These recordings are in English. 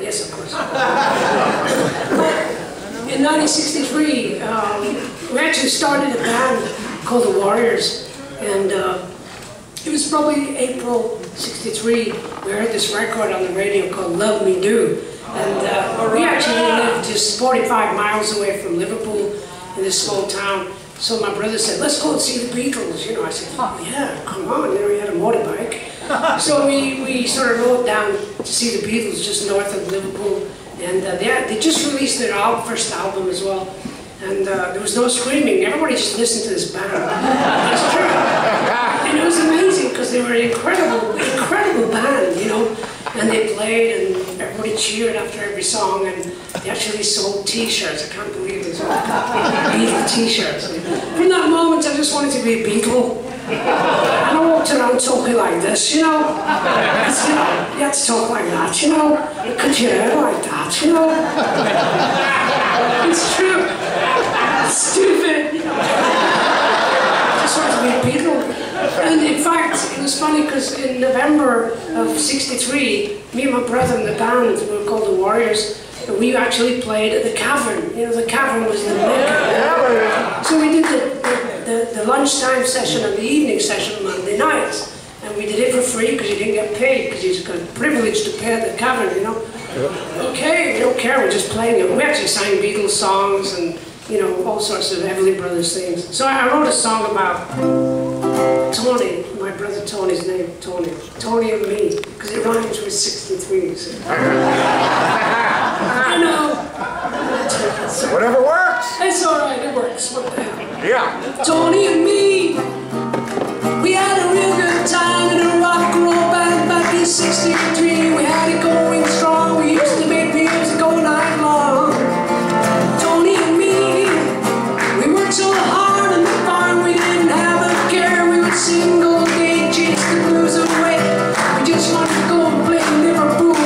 Yes, of course. In 1963, we actually started a band called the Warriors, and it was probably April '63. We heard this record on the radio called "Love Me Do," and we actually lived just 45 miles away from Liverpool in this small town. So my brother said, "Let's go and see the Beatles." You know, I said, "Oh yeah, come on." You know, he had a motorbike. So we sort of rode down to see the Beatles just north of Liverpool, and they just released their first album as well. And there was no screaming. Everybody just listened to this band. That's true. And it was amazing because they were an incredible band, you know. And they played and everybody cheered after every song, and they actually sold T-shirts. I can't believe this. Beatle T-shirts. From that moment, I just wanted to be a Beatle. And I walked around talking like this, you know. Because, you know, you had to talk like that, you know. You cut your hair like that, you know. It's true. It's stupid. I just wanted to be a Beatle. And in fact, it was funny because in November of '63, me and my brother and the band, we were called the Warriors, and we actually played at the Cavern. You know, the Cavern was the mecca. So we did the lunchtime session and the evening session on Monday nights. And we did it for free because you didn't get paid, because you just got privileged to play at the Cavern, you know. Okay, we don't care, we're just playing it. We actually sang Beatles songs and, you know, all sorts of Everly Brothers things. So I wrote a song about Tony, my brother Tony's name, Tony. Tony and me, because it rhymes with 63. So. I know. Whatever works. It's all right, it works. What the hell? Yeah. Tony and me, we had a real good time in a rock and roll band back in '63. We had it going strong. We used to make music all night long. Tony and me, we worked so hard on the farm. We didn't have a care. We would sing all day, chase the blues away. We just wanted to go and play Liverpool.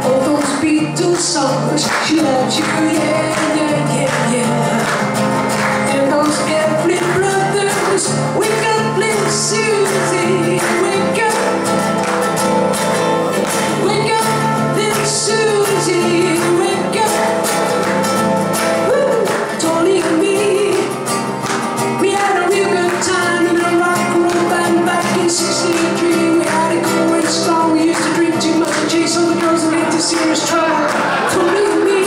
All those Beatles songs, she loves you, yeah, yeah, yeah, yeah. And those Everly Brothers, wake up, little Susie, wake up, little Susie, wake up. Woo. Tony and me, we had a real good time in a rock and roll band back in '63. We had it going strong. We used to drink too much and chase all the girls and get to serious trouble. Tony and me,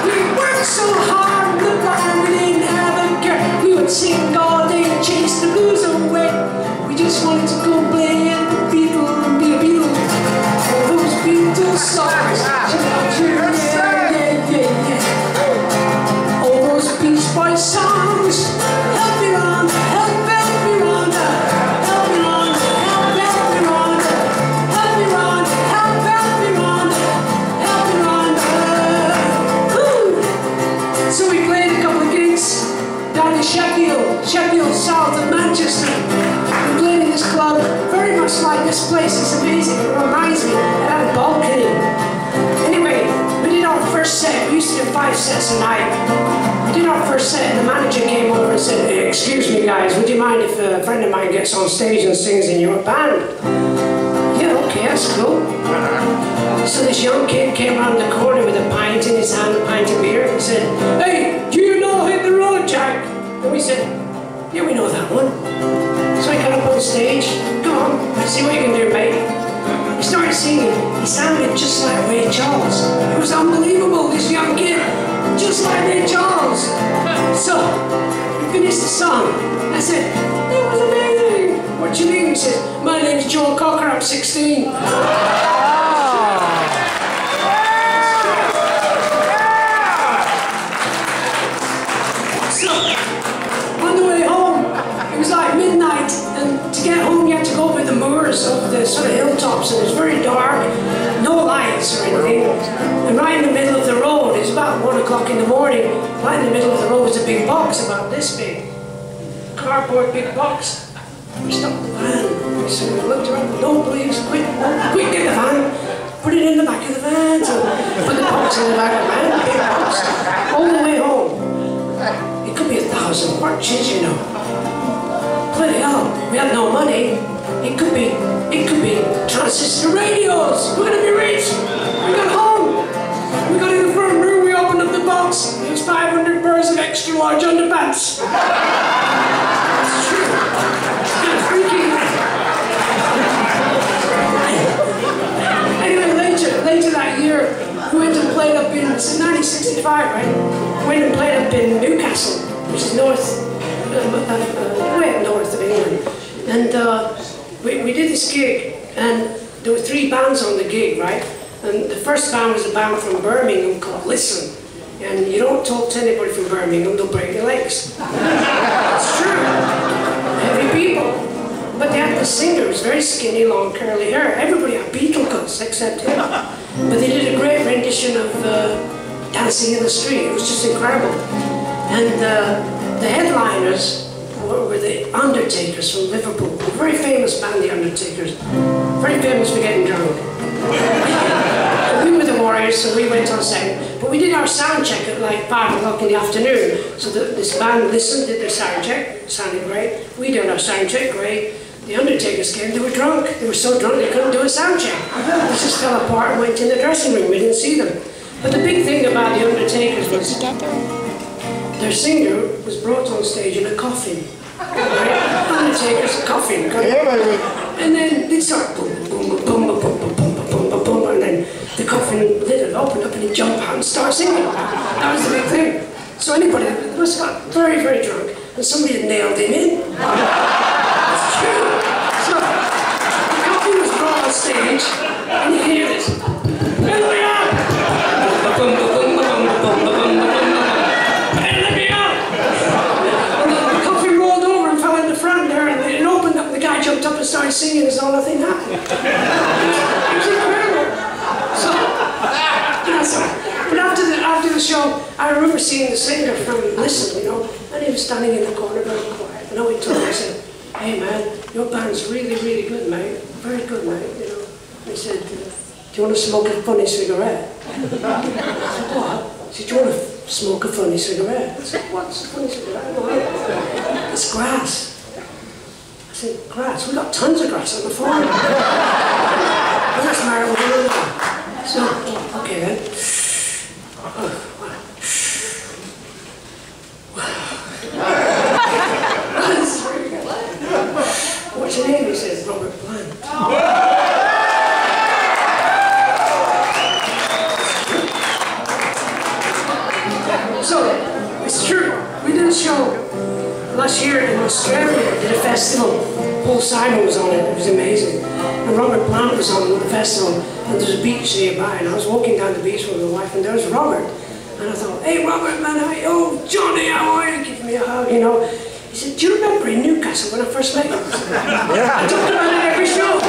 we worked so hard in the bar, we didn't have a care. We would sing all day and chase the blues away. We just wanted to go play at the Beatles and be a Beatle. All those Beatles songs, yeah, yeah, yeah, yeah. All those Beach Boys songs, help me Rhonda, help me Rhonda, help me Rhonda, help me Rhonda, help me Rhonda, help me Rhonda, help me Rhonda. Woo! So we played a couple of gigs down in Sheffield, south of Manchester. We played in this club, very much like this place. It's amazing. It reminds me. It had a balcony. Anyway, we did our first set. We used to do 5 sets a night. We did our first set, and the manager came over and said, "Hey, excuse me, guys, would you mind if a friend of mine gets on stage and sings in your band?" Yeah, okay, that's cool. So this young kid came around the corner with a pint in his hand, a pint of beer, and said, "Hey, do you know Hit the Road Jack?" And we said, "Yeah, we know that one." So he got up on stage. "Go on, see what you can do, mate." He started singing. He sounded just like Ray Charles. It was unbelievable, this young kid, just like Ray Charles. So we finished the song. I said, "That was amazing." "What do you mean?" He said, "My name's Joel Cocker, I'm 16. So, on the way home, it was like midnight, and to get home you had to go over the moors of the sort of hilltops, and it was very dark, no lights or anything. And right in the middle of the road, it was about 1 o'clock in the morning, right in the middle of the road was a big box about this big, cardboard big box. We stopped the van, so we looked around, "No, please, quick, get the van, put it in the back of the van." So put the box in the back of the van, big box, all the way home. It could be 1,000 watches, you know. Bloody hell, we had no money. It could be transistor radios. We're gonna be rich. lads. It's true. It's freaky. Anyway, later that year, we went and played up in, this is 1965, right? Went and played up in Newcastle, which is way up north of England. And we did this gig, and there were 3 bands on the gig, right? And the first band was a band from Birmingham called Listen. And you don't talk to anybody from Birmingham, they'll break your legs. It's true. Heavy people. But they had the singer who was very skinny, long, curly hair. Everybody had Beatle cuts except him. But they did a great rendition of Dancing in the Street. It was just incredible. And the headliners were the Undertakers from Liverpool. A very famous band, the Undertakers. Very famous for getting drunk. We were the Warriors, so we went on set. But we did our sound check at like 5 o'clock in the afternoon. So this band listened, did their sound check, it sounded great. We did our sound check, great. The Undertakers came, they were drunk. They were so drunk they couldn't do a sound check. They just fell apart and went in the dressing room. We didn't see them. But the big thing about the Undertakers was their singer was brought on stage in a coffin. Right? Undertaker's coffin. And then they'd start boom, boom, boom, boom, boom, boom, boom, boom, boom, boom, boom, and then the coffin lid would open up and he'd jump out and start singing. That was the big thing. So anybody must have got very, very drunk and somebody had nailed him in. It's true. So the coffin was brought on stage and you hear this. Hallelujah! Jumped up and started singing as though nothing happened. It was incredible. So, but after the show, I remember seeing the singer from Listen, you know, and he was standing in the corner very quiet. And I went to him and I said, "Hey man, your band's really, really good, mate. Very good, mate, you know." And he said, "Do you want to smoke a funny cigarette?" I said, "What?" He said, "Do you want to smoke a funny cigarette?" I said, "What's a funny cigarette?" "It's grass." I said, "Grass? We've got tons of grass on the farm." "Well, that's marijuana." So, okay then. What's your name? He says, "Robert Plant." So, it's true. We did a show last year in Australia, did a festival. Paul Simon was on it, it was amazing. And Robert Plant was on the festival, and there's a beach nearby, and I was walking down the beach with my wife, and there was Robert. And I thought, "Hey Robert, man, oh Johnny, how are you?" Give me a hug, you know. He said, "Do you remember in Newcastle when I first met you?" I said, "Yeah. I talked about it every show."